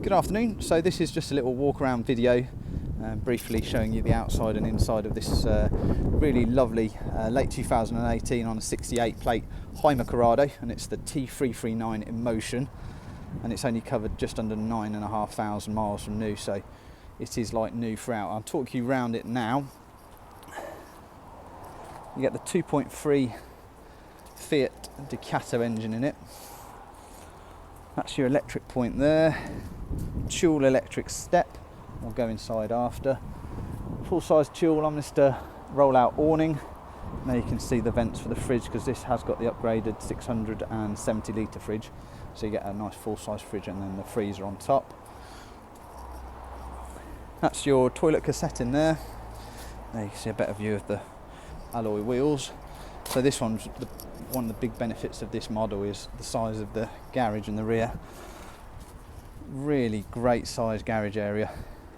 Good afternoon. So this is just a little walk around video, briefly showing you the outside and inside of this really lovely late 2018 on a 68 plate Hymer Carado, and it's the T339 Emotion, and it's only covered just under 9,500 miles from new, so it is like new throughout. I'll talk you around it now. You get the 2.3 Fiat Ducato engine in it. That's your electric point there. Dual electric step. We'll go inside after. Full size dual on this roll out awning. Now you can see the vents for the fridge, because this has got the upgraded 670 litre fridge. So you get a nice full size fridge and then the freezer on top. That's your toilet cassette in there. There you can see a better view of the alloy wheels. So this one's one of the big benefits of this model is the size of the garage in the rear. Really great size garage area.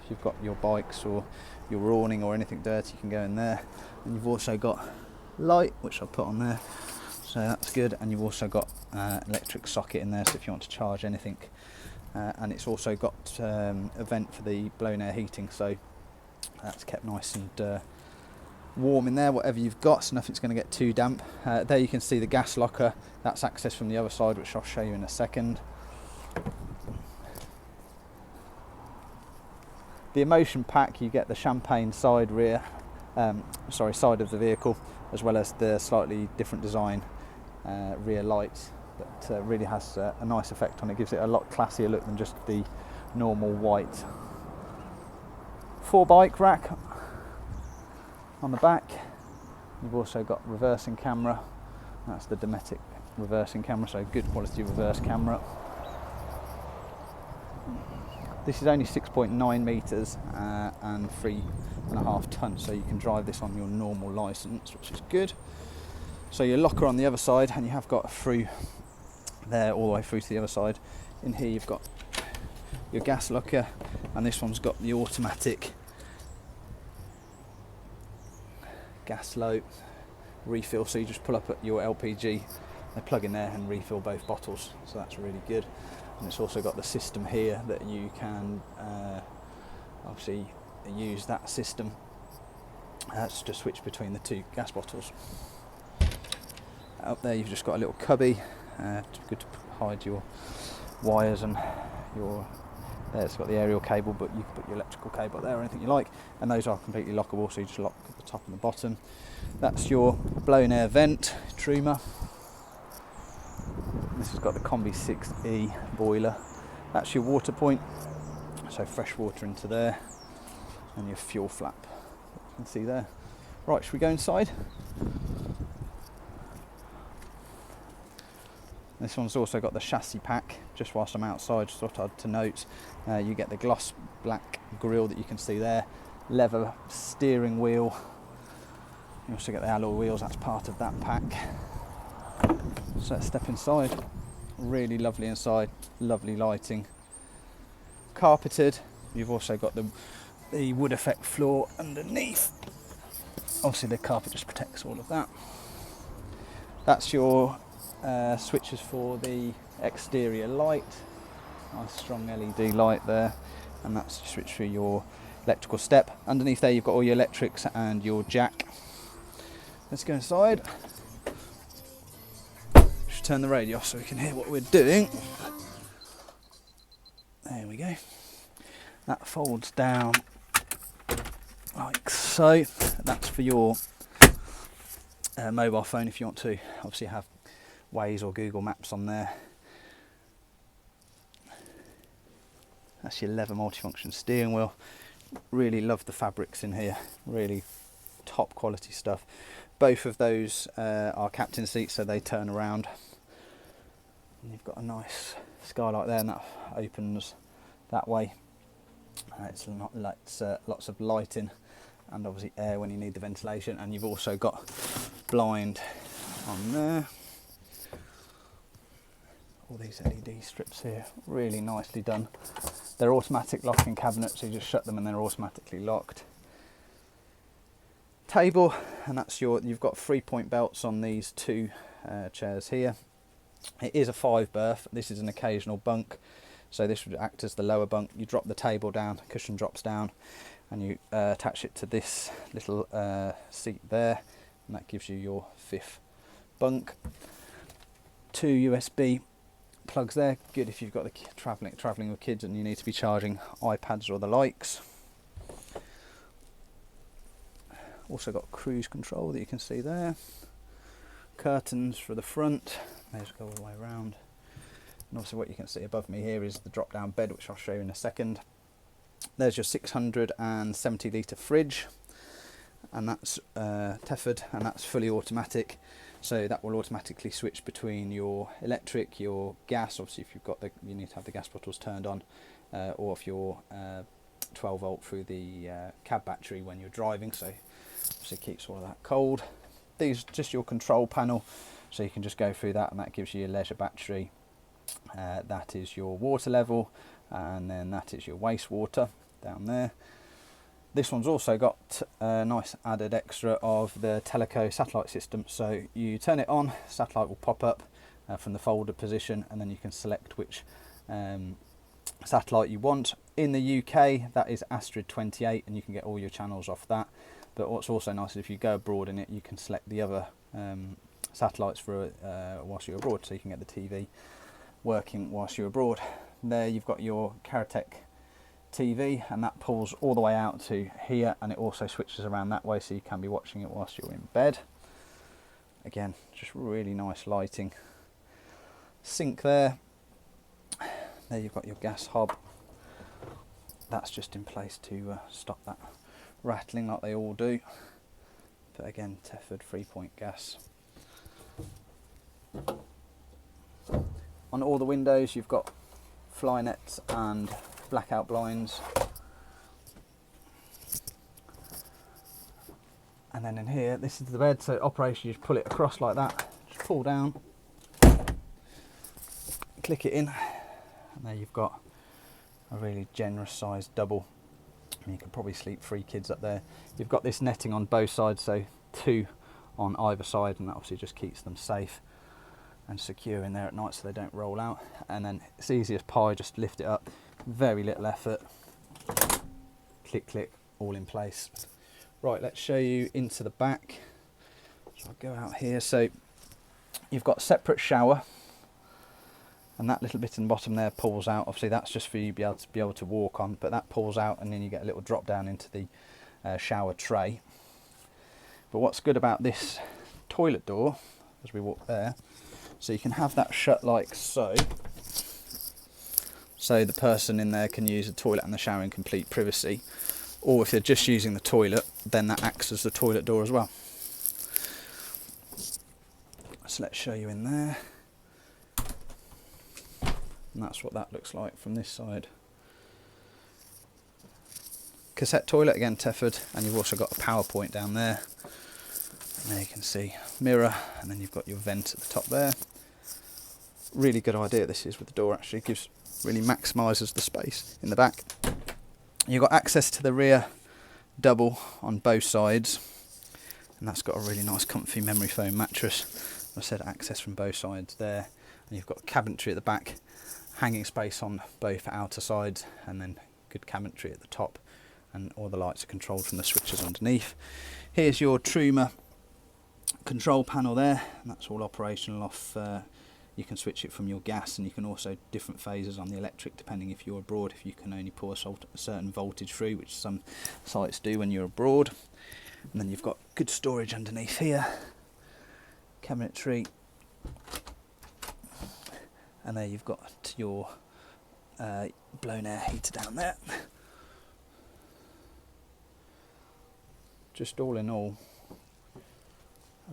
If you've got your bikes or your awning or anything dirty, you can go in there. And you've also got light, which I'll put on there, so that's good. And you've also got electric socket in there, so if you want to charge anything. And it's also got a vent for the blown air heating, so that's kept nice and warm in there, whatever you've got, so nothing's going to get too damp. There you can see the gas locker. That's accessed from the other side, which I'll show you in a second. The Emotion pack, you get the champagne side side of the vehicle, as well as the slightly different design rear lights that really has a nice effect on it. Gives it a lot classier look than just the normal white. 4 bike rack on the back. You've also got reversing camera. That's the Dometic reversing camera, so good quality reverse camera. This is only 6.9 metres and 3.5 tonnes, so you can drive this on your normal licence, which is good. So your locker on the other side, and you have got through there all the way through to the other side. In here you've got your gas locker, and this one's got the automatic Gaslow refill, so you just pull up at your LPG, they plug in there and refill both bottles, so that's really good. And it's also got the system here that you can obviously use that system to switch between the 2 gas bottles. Up there you've just got a little cubby, good to hide your wires and your. It's got the aerial cable, but you can put your electrical cable there or anything you like, and those are completely lockable, so you just lock at the top and the bottom. That's your blown air vent, Truma. This has got the Combi6e boiler. That's your water point, so fresh water into there, and your fuel flap, you can see there. Right, should we go inside? This one's also got the chassis pack. Just whilst I'm outside, just thought I'd to note, you get the gloss black grille that you can see there, leather steering wheel. You also get the alloy wheels, that's part of that pack. So let's step inside. Really lovely inside, lovely lighting. Carpeted. You've also got the wood effect floor underneath. Obviously the carpet just protects all of that. That's your switches for the exterior light. Nice strong LED light there, and that's your switch for your electrical step. Underneath there you've got all your electrics and your jack. Let's go inside. Should turn the radio off so we can hear what we're doing. There we go. That folds down like so. That's for your mobile phone if you want to obviously have Waze or Google Maps on there. That's your leather multifunction steering wheel. Really love the fabrics in here, really top quality stuff. Both of those are captain seats, so they turn around. And you've got a nice skylight there, and that opens that way. It's lots of lighting and obviously air when you need the ventilation, and you've also got blind on there. All these LED strips here, really nicely done. They're automatic locking cabinets, so you just shut them and they're automatically locked. Table, and that's you've got 3-point belts on these 2 chairs here. It is a 5 berth. This is an occasional bunk, So this would act as the lower bunk. You drop the table down, cushion drops down, and you attach it to this little seat there, and that gives you your 5th bunk. 2 USB plugs there, good if you've got the traveling with kids and you need to be charging iPads or the likes. Also got cruise control that you can see there. Curtains for the front, those go all the way around. And also what you can see above me here is the drop down bed, which I'll show you in a second. There's your 670 litre fridge, and that's Teford, and that's fully automatic. So that will automatically switch between your electric, your gas, obviously if you've got you need to have the gas bottles turned on, or if you're 12 volt through the cab battery when you're driving, so obviously it keeps all of that cold. These just your control panel, so you can just go through that, and that gives you your leisure battery. That is your water level, and then that is your wastewater down there. This one's also got a nice added extra of the Teleco Satellite system. So you turn it on, satellite will pop up from the folder position, and then you can select which satellite you want. In the UK, that is Astrid 28, and you can get all your channels off that. But what's also nice is if you go abroad in it, you can select the other satellites for whilst you're abroad, so you can get the TV working whilst you're abroad. There you've got your Caratec TV, and that pulls all the way out to here, and it also switches around that way, so you can be watching it whilst you're in bed. Again, just really nice lighting. Sink there. There you've got your gas hob. That's just in place to stop that rattling like they all do. But again, Teford 3-point gas. On all the windows you've got fly nets and blackout blinds, and then in here, this is the bed. So operation, you just pull it across like that, just pull down, click it in, and there you've got a really generous sized double. And you can probably sleep 3 kids up there. You've got this netting on both sides, so 2 on either side, and that obviously just keeps them safe and secure in there at night so they don't roll out. And then it's easy as pie, just lift it up, very little effort, click click, all in place. Right, let's show you into the back. So I'll go out here. So you've got separate shower, and that little bit in the bottom there pulls out. Obviously that's just for you to be able to walk on, but that pulls out, and then you get a little drop down into the shower tray. But what's good about this toilet door, as we walk there, so you can have that shut like so, so the person in there can use the toilet and the shower in complete privacy, or if they're just using the toilet, then that acts as the toilet door as well. So let's show you in there, and that's what that looks like from this side. Cassette toilet, again Teford, and you've also got a power point down there. And there you can see mirror, and then you've got your vent at the top there. Really good idea this is with the door, actually really maximises the space in the back. You've got access to the rear double on both sides, and that's got a really nice comfy memory foam mattress. I said access from both sides there, and you've got cabinetry at the back, hanging space on both outer sides, and then good cabinetry at the top, and all the lights are controlled from the switches underneath. Here's your Truma control panel there, and that's all operational off. You can switch it from your gas, and you can also different phases on the electric depending if you're abroad, if you can only pour a certain voltage through, which some sites do when you're abroad. And then you've got good storage underneath here, cabinetry, and there you've got your blown air heater down there. Just all in all,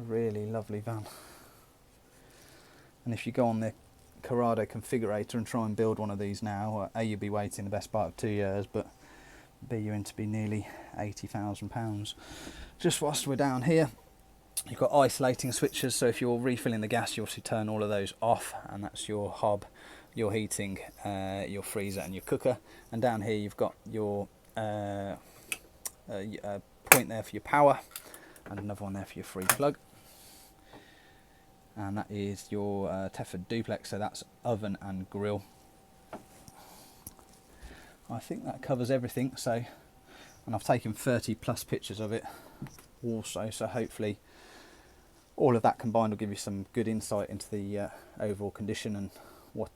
a really lovely van. And if you go on the Carado configurator and try and build one of these now, A, you'll be waiting the best part of 2 years, but B, you're in to be nearly £80,000. Just whilst we're down here, you've got isolating switches, so if you're refilling the gas, you obviously turn all of those off, and that's your hob, your heating, your freezer and your cooker. And down here you've got your point there for your power, and another one there for your free plug. And that is your Teford duplex, so that's oven and grill. I think that covers everything. So, and I've taken 30 plus pictures of it also, so hopefully all of that combined will give you some good insight into the overall condition and what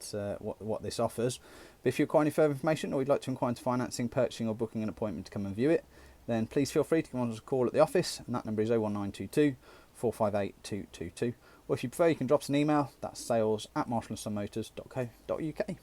this offers. But if you require any further information, or you'd like to inquire into financing, purchasing, or booking an appointment to come and view it, then please feel free to give us a call at the office, and that number is 01922 458 222. Or if you prefer, you can drop us an email. That's sales@marshallandsonmotors.co.uk.